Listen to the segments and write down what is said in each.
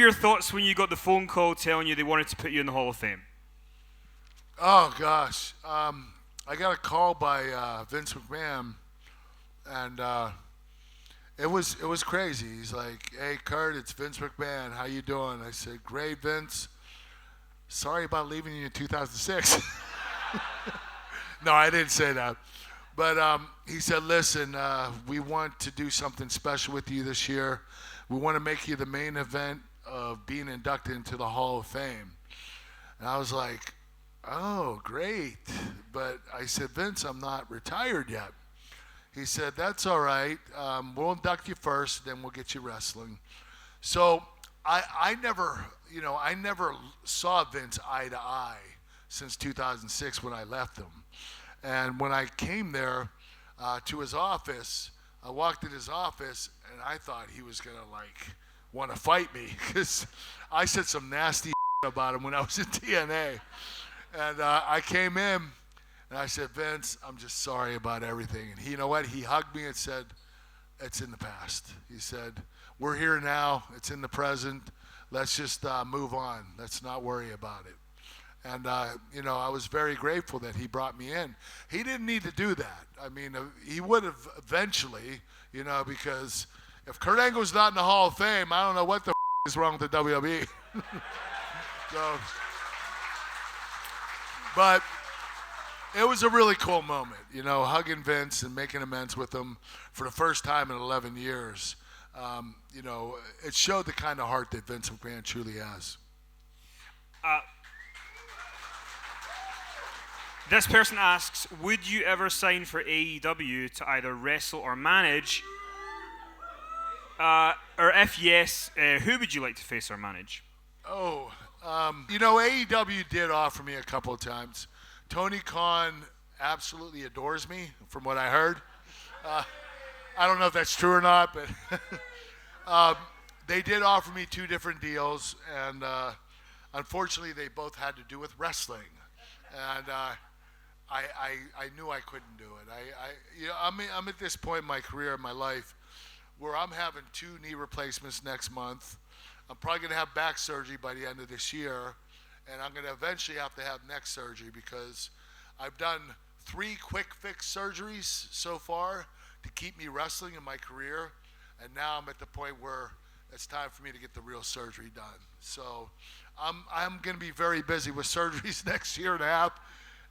your thoughts when you got the phone call telling you they wanted to put you in the Hall of Fame? Oh gosh, I got a call by Vince McMahon, and it was crazy. He's like, "Hey Kurt, it's Vince McMahon. How you doing?" I said, "Great, Vince. Sorry about leaving you in 2006." No, I didn't say that. But he said, "Listen, we want to do something special with you this year. We want to make you the main event of being inducted into the Hall of Fame." And I was like, "Oh, great." But I said, "Vince, I'm not retired yet." He said, "That's all right. We'll induct you first, then we'll get you wrestling." So I never saw Vince eye to eye since 2006 when I left him. And when I came there to his office, I walked in his office and I thought he was gonna want to fight me because I said some nasty about him when I was in TNA. And I came in and I said, "Vince, I'm just sorry about everything." And you know what? He hugged me and said, "It's in the past." He said, "We're here now. It's in the present. Let's just move on. Let's not worry about it." And, I was very grateful that he brought me in. He didn't need to do that. I mean, he would have eventually, because if Kurt Angle's not in the Hall of Fame, I don't know what the is wrong with the WWE. But it was a really cool moment, hugging Vince and making amends with him for the first time in 11 years. It showed the kind of heart that Vince McMahon truly has. This person asks, would you ever sign for AEW to either wrestle or manage? Or if yes, who would you like to face or manage? AEW did offer me a couple of times. Tony Khan absolutely adores me, from what I heard. I don't know if that's true or not, but they did offer me 2 different deals, and unfortunately, they both had to do with wrestling. And I knew I couldn't do it. I'm at this point in my career, in my life, where I'm having 2 knee replacements next month. I'm probably going to have back surgery by the end of this year, and I'm going to eventually have to have neck surgery because I've done 3 quick fix surgeries so far to keep me wrestling in my career, and now I'm at the point where it's time for me to get the real surgery done. So I'm going to be very busy with surgeries next year and a half,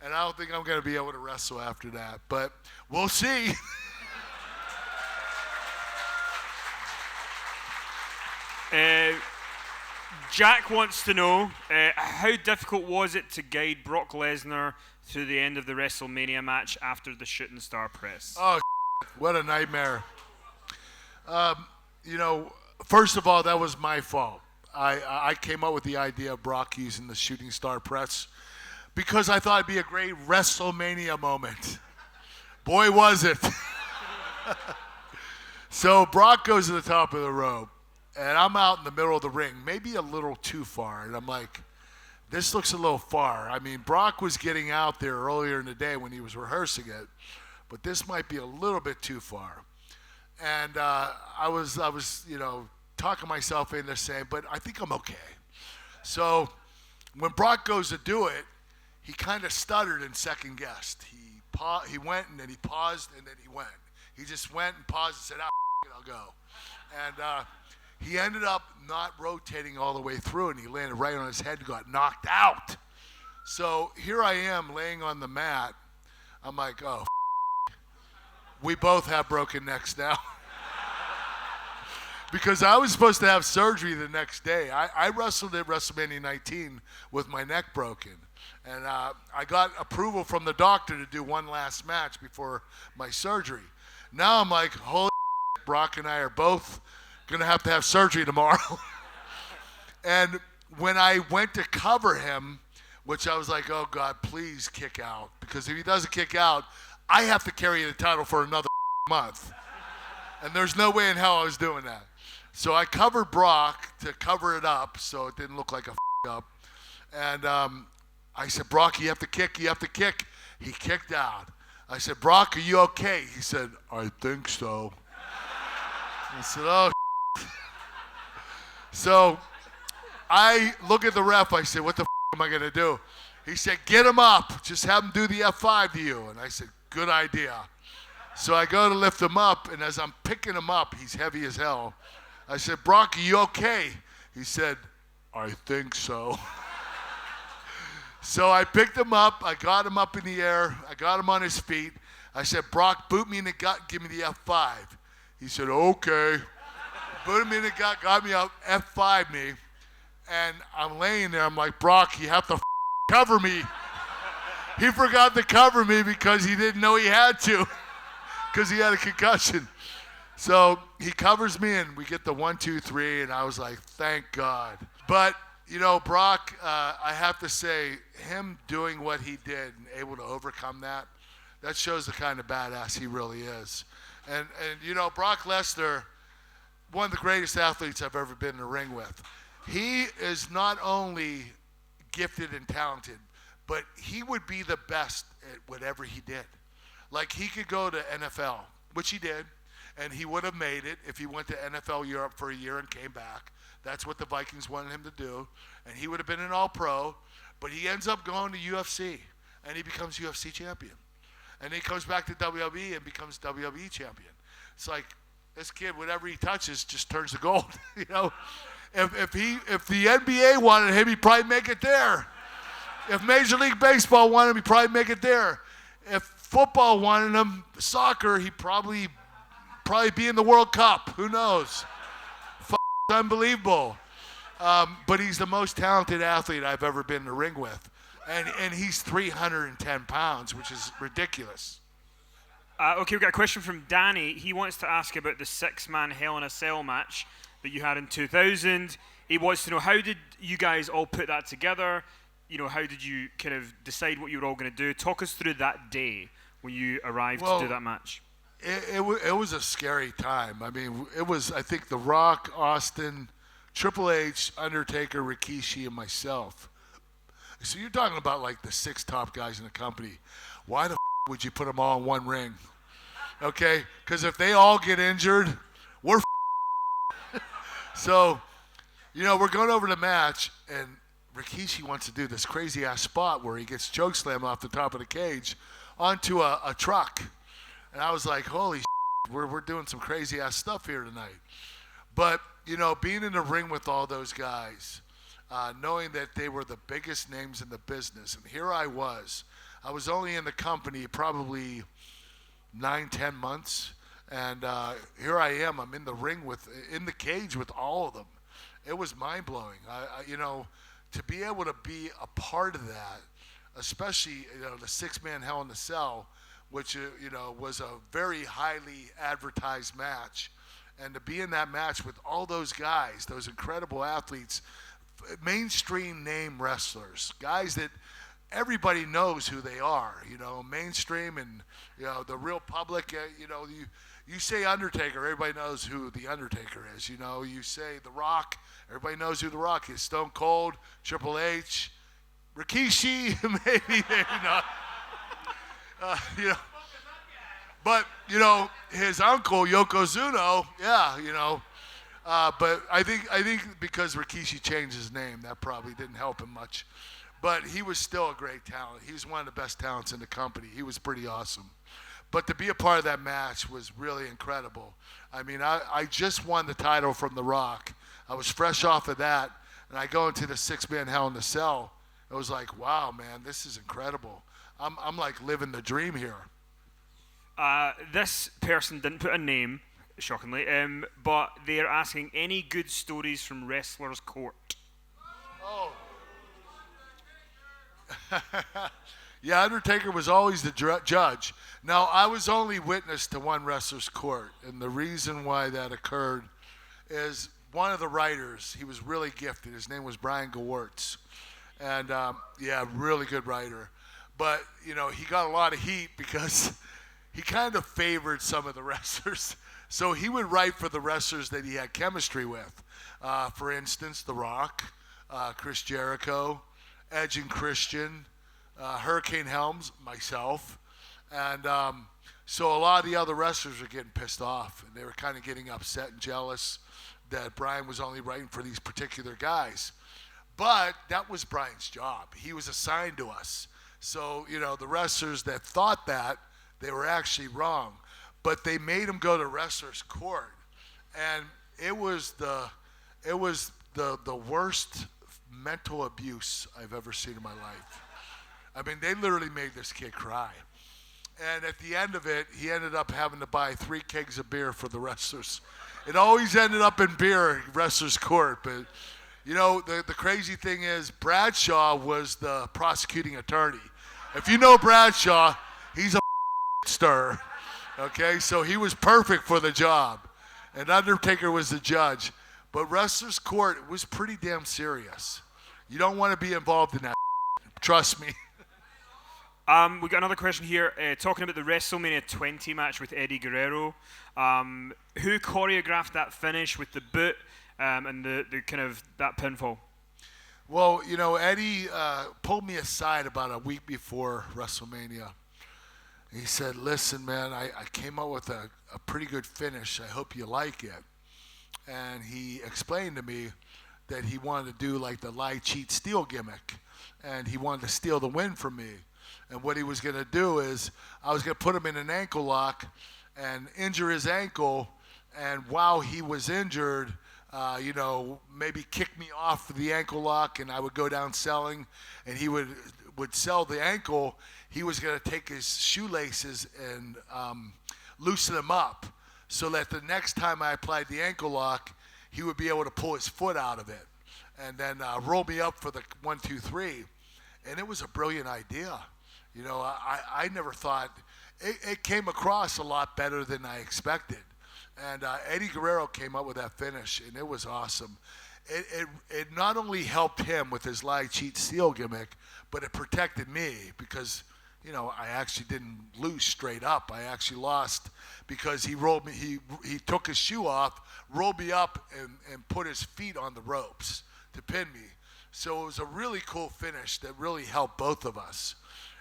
and I don't think I'm going to be able to wrestle after that, but we'll see. Jack wants to know, how difficult was it to guide Brock Lesnar through the end of the WrestleMania match after the shooting star press? Oh, what a nightmare. First of all, that was my fault. I came up with the idea of Brock using the shooting star press because I thought it'd be a great WrestleMania moment. Boy, was it. So Brock goes to the top of the rope, and I'm out in the middle of the ring, maybe a little too far. And I'm like, this looks a little far. I mean, Brock was getting out there earlier in the day when he was rehearsing it, but this might be a little bit too far. And I was talking myself into saying, but I think I'm okay. So when Brock goes to do it, he kind of stuttered and second guessed. He went and then he paused and then he went. He just went and paused and said, I'll go. And he ended up not rotating all the way through, and he landed right on his head and got knocked out. So here I am laying on the mat. I'm like, oh, we both have broken necks now. Because I was supposed to have surgery the next day. I wrestled at WrestleMania 19 with my neck broken. And I got approval from the doctor to do one last match before my surgery. Now I'm like, holy shit, Brock and I are both going to have surgery tomorrow. And when I went to cover him, which I was like, oh, God, please kick out. Because if he doesn't kick out, I have to carry the title for another month. And there's no way in hell I was doing that. So I covered Brock to cover it up so it didn't look like a up. And I said, Brock, you have to kick. He kicked out. I said, Brock, are you okay? He said, I think so. I said, oh. So I look at the ref. I said, what the am I going to do? He said, get him up. Just have him do the F5 to you. And I said, good idea. So I go to lift him up, and as I'm picking him up, he's heavy as hell. I said, Brock, are you okay? He said, I think so. So I picked him up. I got him up in the air. I got him on his feet. I said, Brock, boot me in the gut, give me the F5. He said, okay. Boot him in the gut, got me up, F5 me. And I'm laying there. I'm like, Brock, you have to cover me. He forgot to cover me because he didn't know he had to, because he had a concussion. So he covers me, and we get the 1, 2, 3, and I was like, thank God. But, you know, Brock, I have to say, him doing what he did and able to overcome that shows the kind of badass he really is. And you know, Brock Lesnar, one of the greatest athletes I've ever been in the ring with. He is not only gifted and talented, but he would be the best at whatever he did. Like, he could go to NFL, which he did, and he would have made it if he went to NFL Europe for a year and came back. That's what the Vikings wanted him to do, and he would have been an all-pro, but he ends up going to UFC, and he becomes UFC champion. And he comes back to WWE and becomes WWE champion. It's like, this kid, whatever he touches, just turns to gold, you know? If the NBA wanted him, he'd probably make it there. If Major League Baseball wanted him, he'd probably make it there. If football wanted him, soccer, he'd probably be in the World Cup. Who knows? Unbelievable. But he's the most talented athlete I've ever been in the ring with. And he's 310 pounds, which is ridiculous. Okay, we've got a question from Danny. He wants to ask about the 6-man Hell in a Cell match that you had in 2000. He wants to know, how did you guys all put that together? You know, how did you kind of decide what you were all going to do? Talk us through that day when you arrived to do that match. It was a scary time. I mean, it was, I think, The Rock, Austin, Triple H, Undertaker, Rikishi, and myself. So you're talking about like the 6 top guys in the company. Why the would you put them all in one ring? Okay? Because if they all get injured, we're So, you know, we're going over the match, and Rikishi wants to do this crazy-ass spot where he gets chokeslammed off the top of the cage onto a truck. And I was like, holy we're doing some crazy-ass stuff here tonight. But, you know, being in the ring with all those guys, knowing that they were the biggest names in the business, and here I was only in the company probably 9-10 months, and here I am. I'm in the ring in the cage with all of them. It was mind-blowing. You know, to be able to be a part of that, especially, you know, the 6-man Hell in a Cell, which, you know, was a very highly advertised match, and to be in that match with all those guys, those incredible athletes, mainstream name wrestlers, guys that everybody knows who they are, you know, mainstream, and, you know, the real public, you know, you say Undertaker, everybody knows who the Undertaker is, you know, you say The Rock, everybody knows who The Rock is, Stone Cold, Triple H, Rikishi, maybe not. You know, but, you know, his uncle, Yokozuna, yeah, you know, but I think because Rikishi changed his name, that probably didn't help him much. But he was still a great talent. He was one of the best talents in the company. He was pretty awesome. But to be a part of that match was really incredible. I mean, I just won the title from The Rock. I was fresh off of that, and I go into the 6-man Hell in a Cell. It was like, wow, man, this is incredible. I'm like living the dream here. This person didn't put a name, shockingly, but they're asking any good stories from Wrestler's Court. Oh. Yeah, Undertaker was always the judge. Now, I was only witness to one Wrestler's Court, and the reason why that occurred is one of the writers, he was really gifted. His name was Brian Gewirtz. And, yeah, really good writer. But, you know, he got a lot of heat because he kind of favored some of the wrestlers. So he would write for the wrestlers that he had chemistry with. For instance, The Rock, Chris Jericho, Edge and Christian, Hurricane Helms, myself. And so a lot of the other wrestlers were getting pissed off, and they were kind of getting upset and jealous. that Brian was only writing for these particular guys. But that was Brian's job. He was assigned to us. So, the wrestlers that thought that, they were actually wrong. But they made him go to wrestler's court. And it was the worst mental abuse I've ever seen in my life. I mean, they literally made this kid cry. And at the end of it, he ended up having to buy 3 kegs of beer for the wrestlers. It always ended up in beer at wrestler's court. But, the crazy thing is Bradshaw was the prosecuting attorney. If you know Bradshaw, he's a stir. Okay, so he was perfect for the job. And Undertaker was the judge. But wrestler's court was pretty damn serious. You don't want to be involved in that. Trust me. We got another question here, talking about the WrestleMania 20 match with Eddie Guerrero. Who choreographed that finish with the boot and the kind of that pinfall? Well, Eddie pulled me aside about a week before WrestleMania. He said, listen, man, I came up with a pretty good finish. I hope you like it. And he explained to me that he wanted to do like the lie, cheat, steal gimmick. And he wanted to steal the win from me. And what he was going to do is I was going to put him in an ankle lock and injure his ankle. And while he was injured, maybe kick me off the ankle lock, and I would go down selling, and he would sell the ankle. He was going to take his shoelaces and loosen them up so that the next time I applied the ankle lock, he would be able to pull his foot out of it and then roll me up for the 1, 2, 3. And it was a brilliant idea. I never thought it came across a lot better than I expected. And Eddie Guerrero came up with that finish, and it was awesome. It not only helped him with his lie, cheat, steal gimmick, but it protected me because, I actually didn't lose straight up. I actually lost because he rolled me. He took his shoe off, rolled me up, and put his feet on the ropes to pin me. So it was a really cool finish that really helped both of us.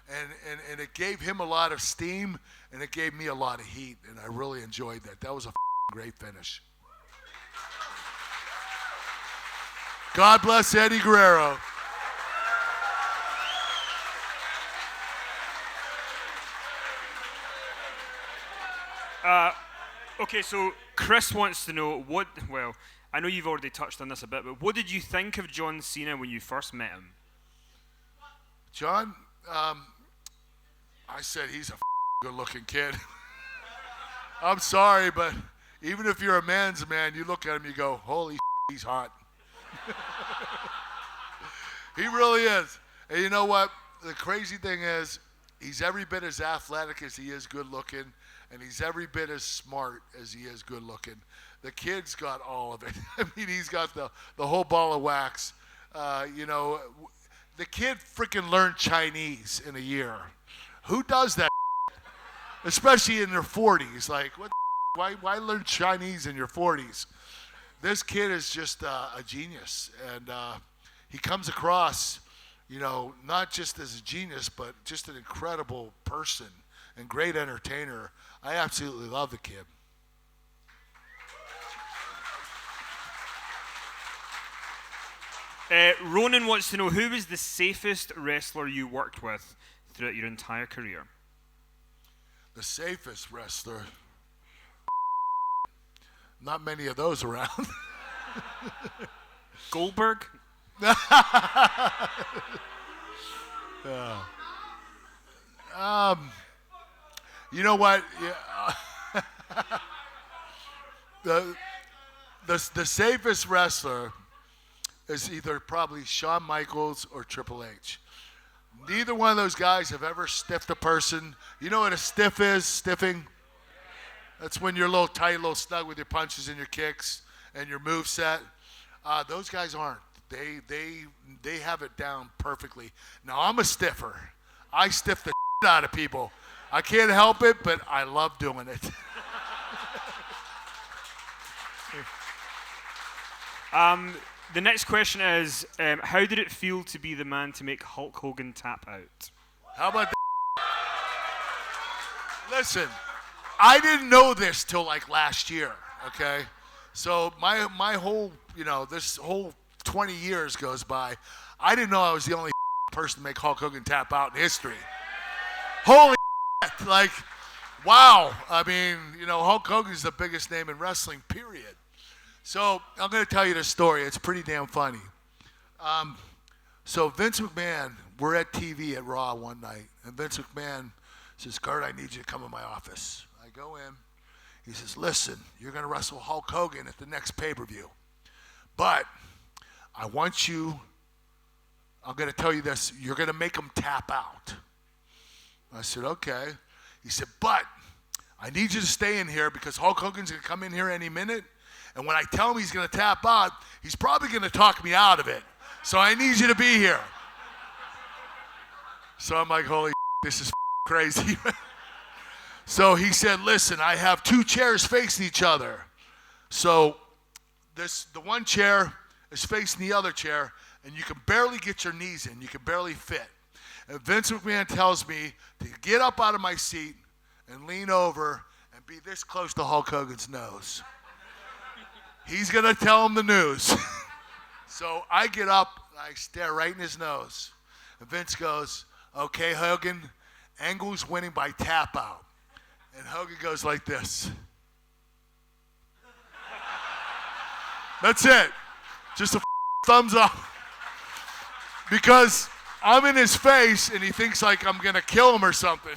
And it gave him a lot of steam, and it gave me a lot of heat, and I really enjoyed that. That was a great finish. God bless Eddie Guerrero. Okay, so Chris wants to know I know you've already touched on this a bit, but what did you think of John Cena when you first met him? John, I said he's a good-looking kid. I'm sorry, but even if you're a man's man, you look at him, you go, holy he's hot. He really is. And you know what? The crazy thing is, he's every bit as athletic as he is good-looking, and he's every bit as smart as he is good-looking. The kid's got all of it. I mean, he's got the whole ball of wax. The kid freaking learned Chinese in a year. Who does that? Especially in their 40s. Like, why learn Chinese in your 40s? This kid is just a genius. And he comes across, not just as a genius, but just an incredible person and great entertainer. I absolutely love the kid. Ronan wants to know, who was the safest wrestler you worked with throughout your entire career? The safest wrestler? Not many of those around. Goldberg? You know what? The safest wrestler is either probably Shawn Michaels or Triple H. Neither one of those guys have ever stiffed a person. You know what a stiff is? Stiffing? That's when you're a little tight, a little snug with your punches and your kicks and your moveset. Those guys aren't. They have it down perfectly. Now, I'm a stiffer. I stiff the out of people. I can't help it, but I love doing it. The next question is, how did it feel to be the man to make Hulk Hogan tap out? How about that? Listen, I didn't know this till like last year, okay? So my whole, this whole 20 years goes by. I didn't know I was the only person to make Hulk Hogan tap out in history. Holy shit. Like, wow. I mean, Hulk Hogan's the biggest name in wrestling, period. So I'm going to tell you this story. It's pretty damn funny. So Vince McMahon, we're at TV at Raw one night, and Vince McMahon says, Kurt, I need you to come in my office. I go in. He says, listen, you're going to wrestle Hulk Hogan at the next pay-per-view. But I'm going to tell you this, you're going to make him tap out. I said, okay. He said, but I need you to stay in here because Hulk Hogan's going to come in here any minute. And when I tell him he's going to tap out, he's probably going to talk me out of it. So I need you to be here. So I'm like, holy this is crazy. So he said, listen, I have two chairs facing each other. So the one chair is facing the other chair, and you can barely get your knees in. You can barely fit. And Vince McMahon tells me to get up out of my seat and lean over and be this close to Hulk Hogan's nose. He's going to tell him the news. So I get up, and I stare right in his nose. And Vince goes, okay, Hogan, Angle's winning by tap out. And Hogan goes like this. That's it. Just a thumbs up. Because I'm in his face, and he thinks like I'm going to kill him or something.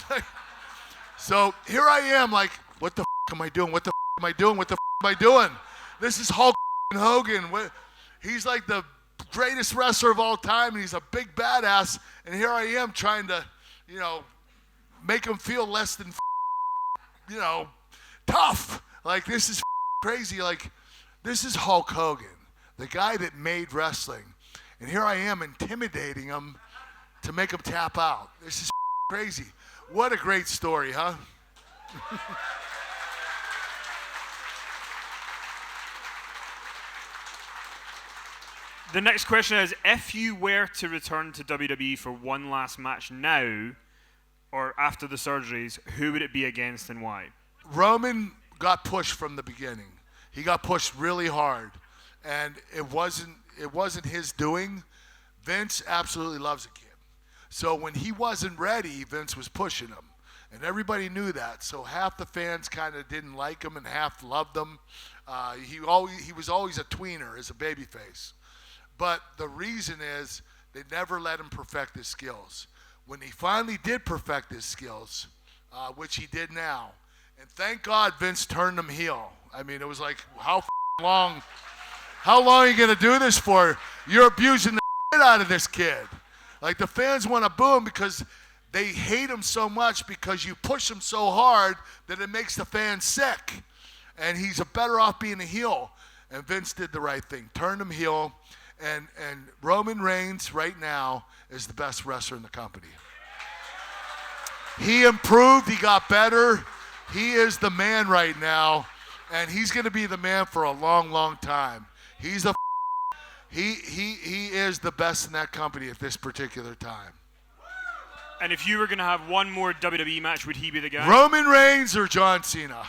So here I am like, what the am I doing? What the am I doing? What the am I doing? This is Hulk Hogan. He's like the greatest wrestler of all time, and he's a big badass. And here I am trying to, make him feel less than, tough. Like, this is crazy. Like, this is Hulk Hogan, the guy that made wrestling. And here I am intimidating him to make him tap out. This is crazy. What a great story, huh? The next question is, if you were to return to WWE for one last match now, or after the surgeries, who would it be against and why? Roman got pushed from the beginning. He got pushed really hard, and it wasn't his doing. Vince absolutely loves a kid. So when he wasn't ready, Vince was pushing him, and everybody knew that. So half the fans kind of didn't like him and half loved him. He was always a tweener as a babyface. But the reason is they never let him perfect his skills. When he finally did perfect his skills, which he did now, and thank God Vince turned him heel. I mean, it was like, how long are you going to do this for? You're abusing the shit out of this kid. Like, the fans want to boo him because they hate him so much because you push him so hard that it makes the fans sick. And he's better off being a heel. And Vince did the right thing, turned him heel. And Roman Reigns right now is the best wrestler in the company. He improved. He got better. He is the man right now, and he's going to be the man for a long, long time. He's the he is the best in that company at this particular time. And if you were going to have one more WWE match, would he be the guy? Roman Reigns or John Cena?